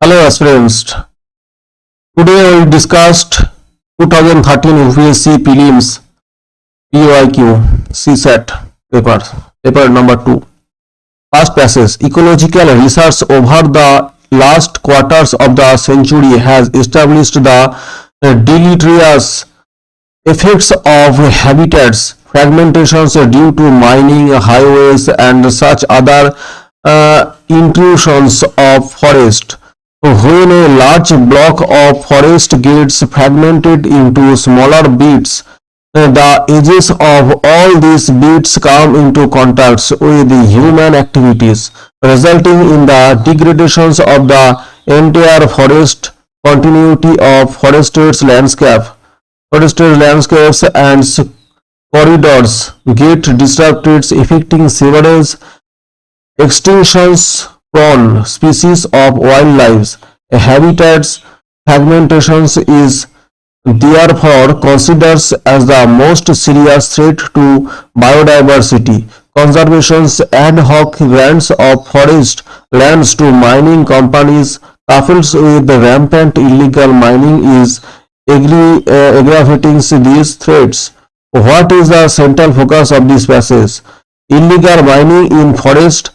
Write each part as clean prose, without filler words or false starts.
Hello aspirants, today we discussed 2013 UPSC Prelims PYQ CSAT paper number 2. First passage, ecological research over the last quarters of the century has established the deleterious effects of habitats fragmentations due to mining, highways and such other intrusions of forest. When a large block of forest gets fragmented into smaller bits, the edges of all these bits come into contact with human activities, resulting in the degradations of the entire forest continuity of forested landscapes and corridors get disrupted, affecting several extinctions-prone species of wildlife. Habitats fragmentation is therefore considered as the most serious threat to biodiversity. Conservation's ad hoc grants of forest lands to mining companies, coupled with the rampant illegal mining, is aggravating these threats. What is the central focus of this passage? Illegal mining in forest,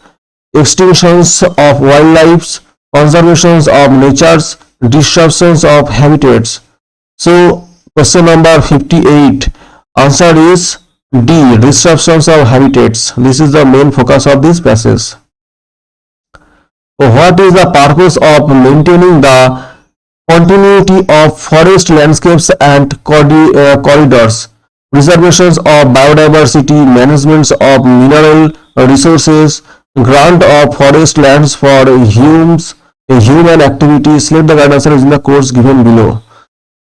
extinctions of wildlife, conservations of natures, disruptions of habitats. So question number 58, answer is D, disruptions of habitats. This is the main focus of this passage. So what is the purpose of maintaining the continuity of forest landscapes and corridors? Reservations of biodiversity, management of mineral resources, grant of forest lands for human activities. Select the right answer is in the course given below.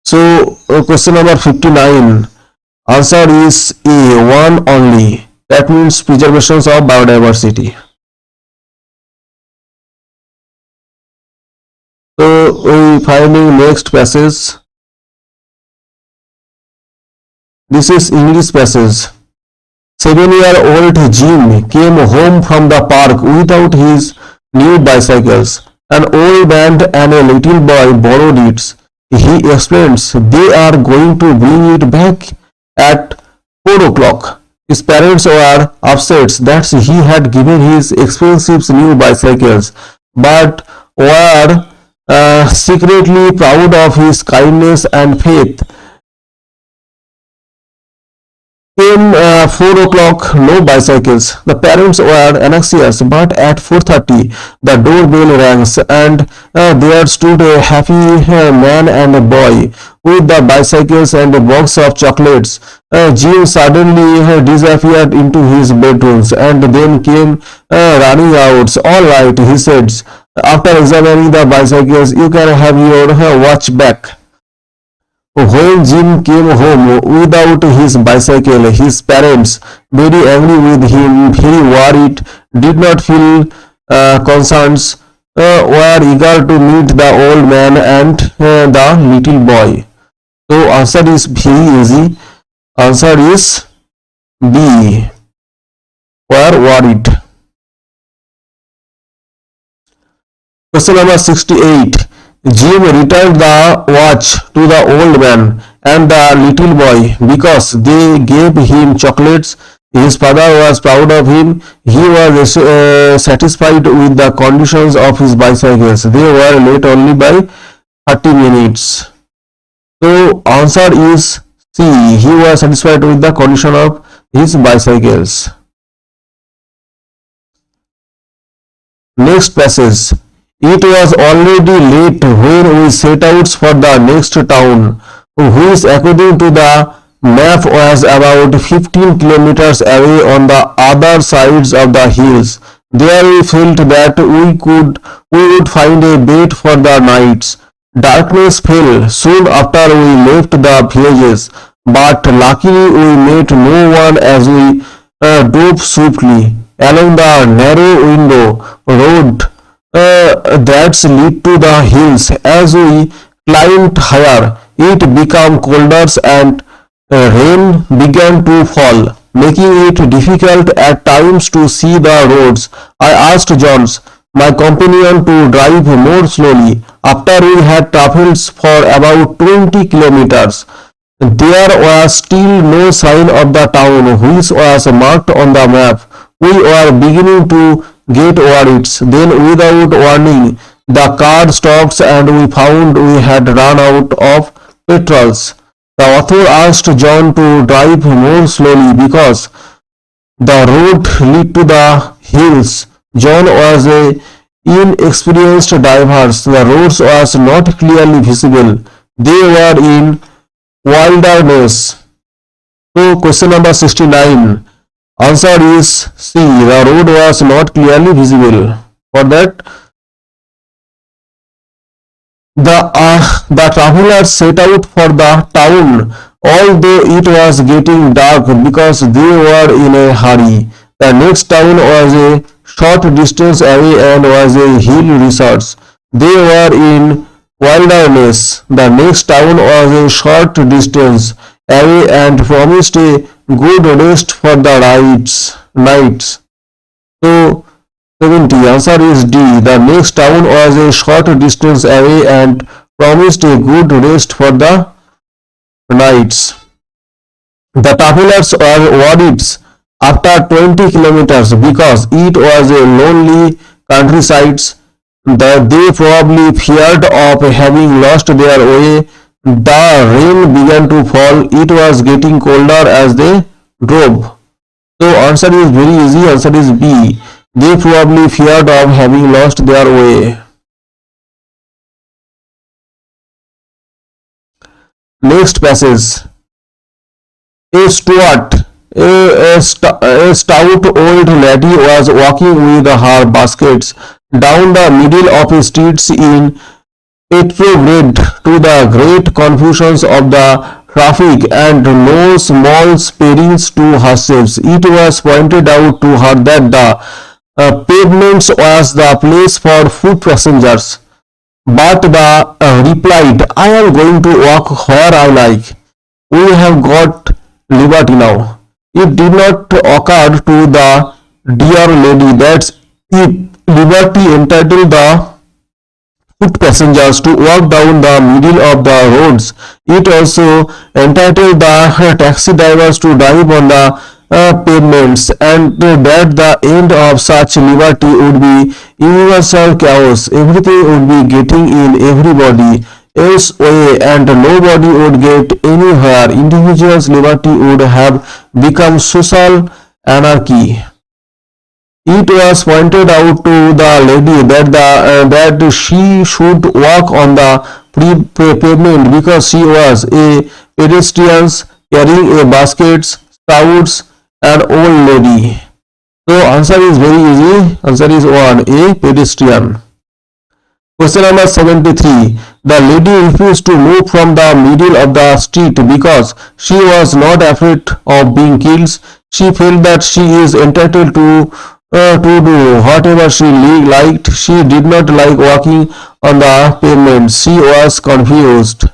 So question number 59, answer is A, one only. That means preservation of biodiversity. So we finding next passage. This is English passage. 7-year-old Jim came home from the park without his new bicycles. An old man and a little boy borrowed it. He explains they are going to bring it back at 4 o'clock. His parents were upset that he had given his expensive new bicycles, but were secretly proud of his kindness and faith. Came 4 o'clock, no bicycles. The parents were anxious, but at 4:30 the doorbell rang and there stood a happy man and a boy with the bicycles and a box of chocolates. Jim suddenly disappeared into his bedrooms and then came running out. All right, he said. After examining the bicycles, you can have your watch back. When Jim came home without his bicycle, his parents, very angry with him, very worried, did not feel concerns, were eager to meet the old man and the little boy. So answer is very easy. Answer is B, were worried. Question number 68. Jim returned the watch to the old man and the little boy because they gave him chocolates. His father was proud of him. He was satisfied with the conditions of his bicycles. They were late only by 30 minutes. So answer is C. He was satisfied with the condition of his bicycles. Next passage. It was already late when we set out for the next town, which according to the map was about 15 kilometers away on the other sides of the hills. There we felt that we would find a bed for the nights. Darkness fell soon after we left the villages, but luckily we met no one as we drove swiftly along the narrow window road that lead to the hills. As we climbed higher, it became colder and rain began to fall, making it difficult at times to see the roads. I asked John, my companion to drive more slowly. After we had traveled for about 20 kilometers, there was still no sign of the town which was marked on the map. We were beginning to get worried. Then, without warning, the car stopped and we found we had run out of petrols. The author asked John to drive more slowly because the road led to the hills. John was a inexperienced driver. The roads was not clearly visible. They were in wilderness. So question number 69. Answer is C. The road was not clearly visible. For that, the travelers set out for the town, although it was getting dark because they were in a hurry. The next town was a short distance away and was a hill resort. They were in wilderness. The next town was a short distance away and promised a good rest for the nights. So 70. Answer is D. The next town was a short distance away and promised a good rest for the nights. The travelers were worried after 20 kilometers because it was a lonely countryside that they probably feared of having lost their way. The rain began to fall. It was getting colder as they drove. So answer is very easy. Answer is B. They probably feared of having lost their way. Next passage. A stout old lady was walking with her baskets down the middle of the streets in Petrograd to the great confusions of the traffic and no small sparings to herself. It was pointed out to her that the pavements was the place for foot passengers. But the replied, I am going to walk where I like. We have got liberty now. It did not occur to the dear lady that if liberty entitled the foot passengers to walk down the middle of the roads, it also entitled the taxi drivers to drive on the pavements, and that the end of such liberty would be universal chaos. Everything would be getting in everybody else way and nobody would get anywhere. Individual's liberty would have become social anarchy. It was pointed out to the lady that she should walk on the pavement because she was a pedestrian carrying a basket, stout and old lady. So answer is very easy. Answer is 1. A pedestrian. Question number 73. The lady refused to move from the middle of the street because she was not afraid of being killed. She felt that she is entitled to do whatever she liked. She did not like walking on the pavement. She was confused.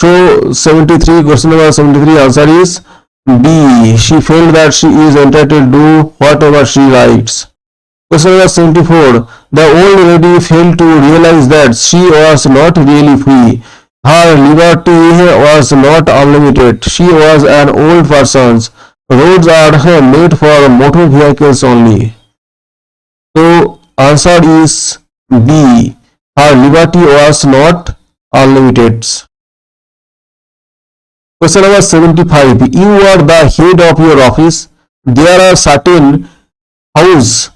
So 73, question number 73, answer is B. She felt that she is entitled to do whatever she likes. Question number 74. The old lady failed to realize that she was not really free. Her liberty was not unlimited. She was an old person. Roads are made for motor vehicles only. So answer is B. Her liberty was not unlimited. Question number 75. You are the head of your office. There are certain houses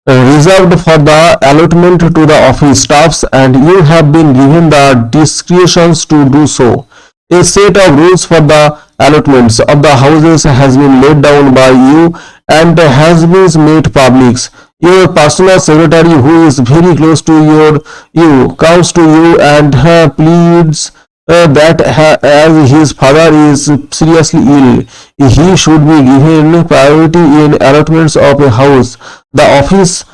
reserved for the allotment to the office staffs and you have been given the discretions to do so. A set of rules for the allotments of the houses has been laid down by you and has been made public. Your personal secretary, who is very close to you, comes to you and pleads that as his father is seriously ill, he should be given priority in allotments of a house. The office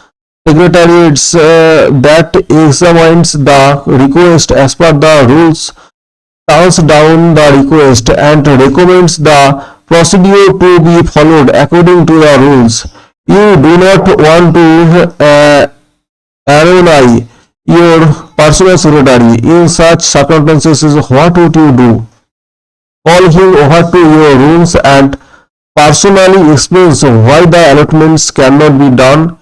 secretariats that examines the request as per the rules turns down the request and recommends the procedure to be followed according to the rules. You do not want to annoy your personal secretary. In such circumstances, what would you do? Call him over to your rooms and personally explains why the allotments cannot be done.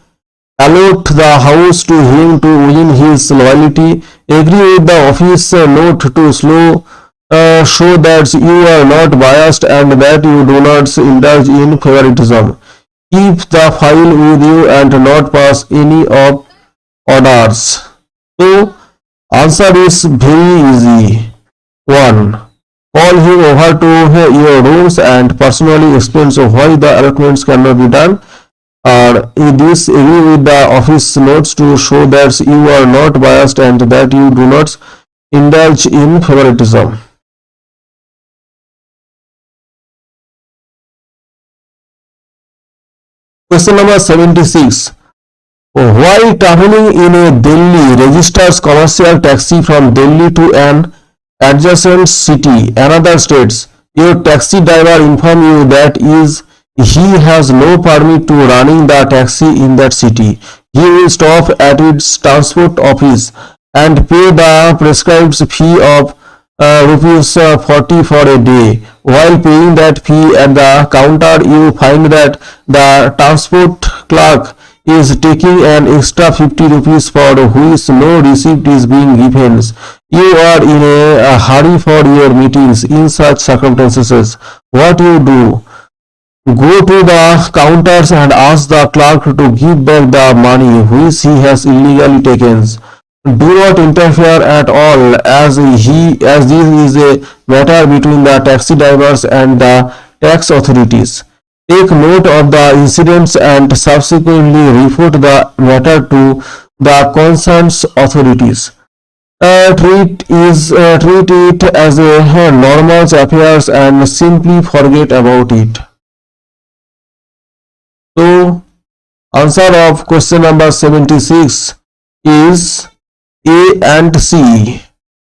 Allot the house to him to win his loyalty. Agree with the office note to show that you are not biased and that you do not indulge in favoritism. Keep the file with you and not pass any of orders. So, answer is very easy. 1. Call him over to your rooms and personally explain why the allotments cannot be done. This agree with the office notes to show that you are not biased and that you do not indulge in favoritism. Question number 76. While traveling in a Delhi registers commercial taxi from Delhi to an adjacent city, another states, your taxi driver inform you that he has no permit to running the taxi in that city. He will stop at its transport office and pay the prescribed fee of rupees 40 for a day. While paying that fee at the counter, you find that the transport clerk is taking an extra 50 rupees for which no receipt is being given. You are in a hurry for your meetings. In such circumstances, what you do? Go to the counters and ask the clerk to give back the money which he has illegally taken. Do not interfere at all as this is a matter between the taxi drivers and the tax authorities. Take note of the incidents and subsequently report the matter to the concerned authorities. Treat it as a normal affair and simply forget about it. So, answer of question number 76 is A and C.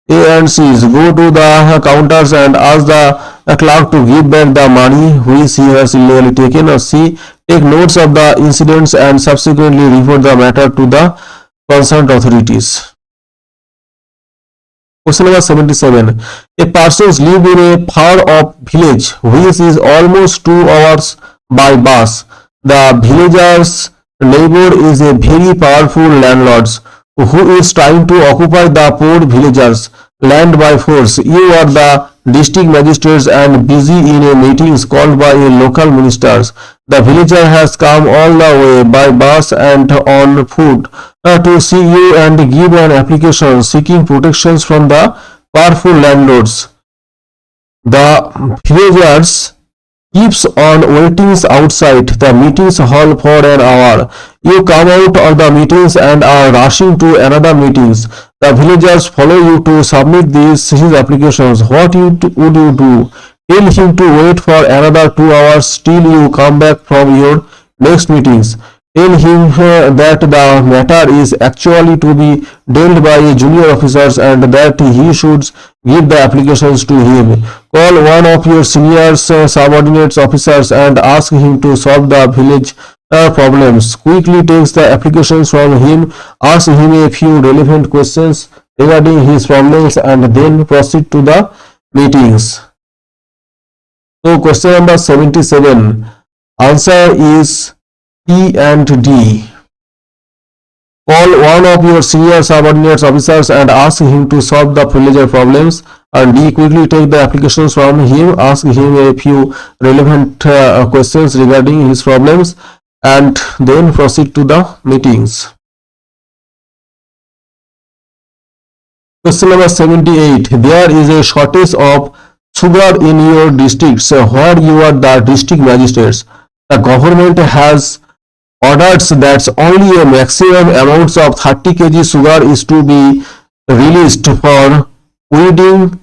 A and C is go to the counters and ask the clerk to give back the money which he has illegally taken. Or C, take notes of the incidents and subsequently report the matter to the concerned authorities. Question number 77. A person lives in a far-off village which is almost 2 hours by bus. The villager's neighbor is a very powerful landlord who is trying to occupy the poor villagers' land by force. You are the district magistrates and busy in a meeting called by a local ministers. The villager has come all the way by bus and on foot to see you and give an application seeking protections from the powerful landlords. The villagers keeps on waiting outside the meetings hall for an hour. You come out of the meetings and are rushing to another meetings. The villagers follow you to submit his applications. What would you do? Tell him to wait for another 2 hours till you come back from your next meetings. Tell him that the matter is actually to be dealt by junior officers and that he should give the applications to him. Call one of your senior subordinates officers and ask him to solve the village problems. Quickly takes the applications from him, ask him a few relevant questions regarding his problems and then proceed to the meetings. So question number 77. Answer is E and D. Call one of your senior subordinates officers and ask him to solve the villager problems. And D, quickly take the applications from him, ask him a few relevant questions regarding his problems and then proceed to the meetings. Question number 78. There is a shortage of sugar in your district, so where you are the district magistrates. The government has orders that only a maximum amounts of 30 kg sugar is to be released for wedding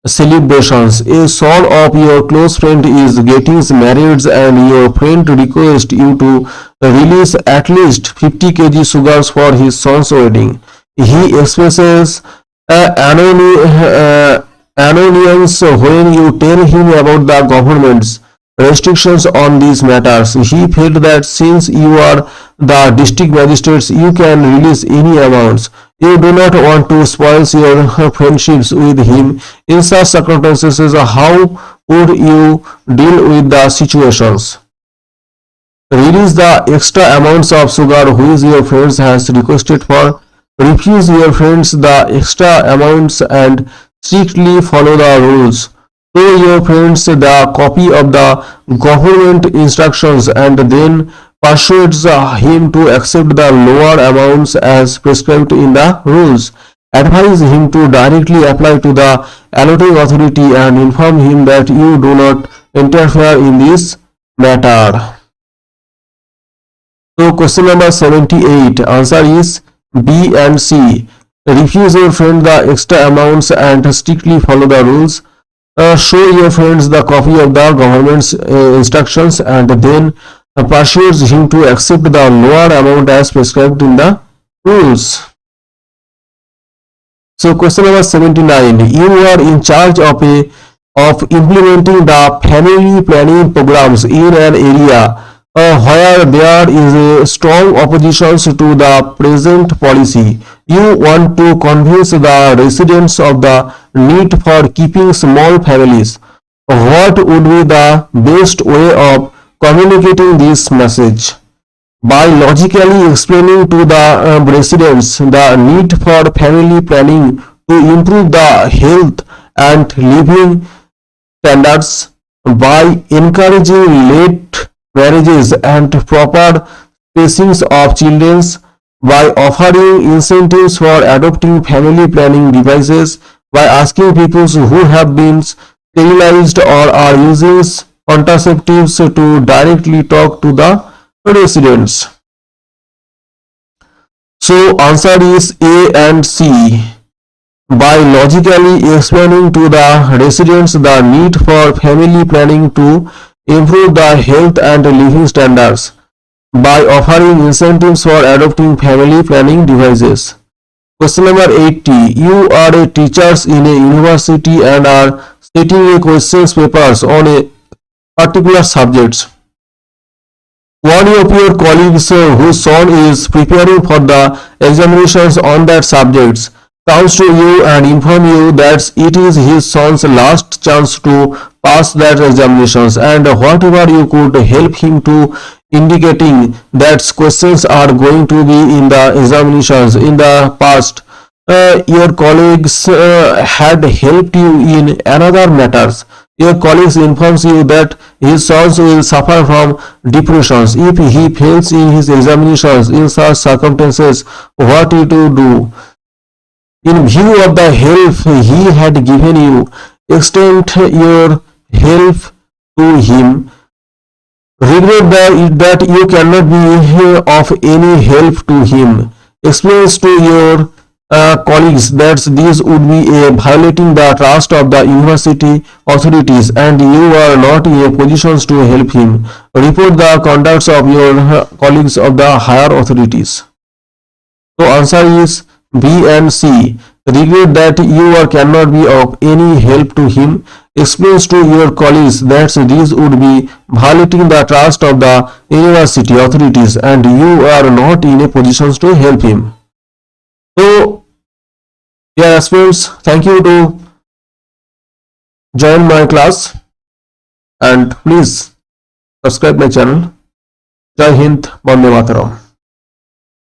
celebrations. A son of your close friend is getting married and your friend requests you to release at least 50 kg sugars for his son's wedding. He expresses annoyance when you tell him about the government's restrictions on these matters. He felt that since you are the district magistrates, you can release any amounts. You do not want to spoil your friendships with him. In such circumstances, how would you deal with the situations? Release the extra amounts of sugar which your friends has requested for. Refuse your friends the extra amounts and strictly follow the rules. Show your friends the copy of the government instructions and then persuades him to accept the lower amounts as prescribed in the rules. Advise him to directly apply to the allotting authority and inform him that you do not interfere in this matter. So question number 78, answer is B and C. Refuse your friend the extra amounts and strictly follow the rules. Show your friends the copy of the government's instructions and then persuades him to accept the lower amount as prescribed in the rules. So question number 79, you are in charge of implementing the family planning programs in an area where there is a strong opposition to the present policy. You want to convince the residents of the need for keeping small families. What would be the best way of communicating this message? By logically explaining to the residents the need for family planning to improve the health and living standards, by encouraging late marriages and proper spacings of children, by offering incentives for adopting family planning devices, by asking people who have been sterilized or are using contraceptives to directly talk to the residents. So answer is A and C. By logically explaining to the residents the need for family planning to improve the health and living standards, by offering incentives for adopting family planning devices. Question number 80. You are a teachers in a university and are setting a questions papers on a particular subject. One of your colleagues whose son is preparing for the examinations on that subject comes to you and inform you that it is his son's last chance to pass that examinations, and whatever you could help him to indicating that questions are going to be in the examinations in the past. Your colleagues had helped you in another matters. Your colleagues informs you that his sons will suffer from depressions if he fails in his examinations. In such circumstances, what you to do? In view of the help he had given you, extend your help to him. Regret that you cannot be of any help to him. Explain to your colleagues that this would be violating the trust of the university authorities and you are not in a position to help him. Report the conducts of your colleagues of the higher authorities. So answer is B and C. Regret that you cannot be of any help to him. Explains to your colleagues that this would be violating the trust of the university authorities and you are not in a position to help him. So, dear aspirants, thank you to join my class and please subscribe my channel. Jai Hind, Vande Mataram.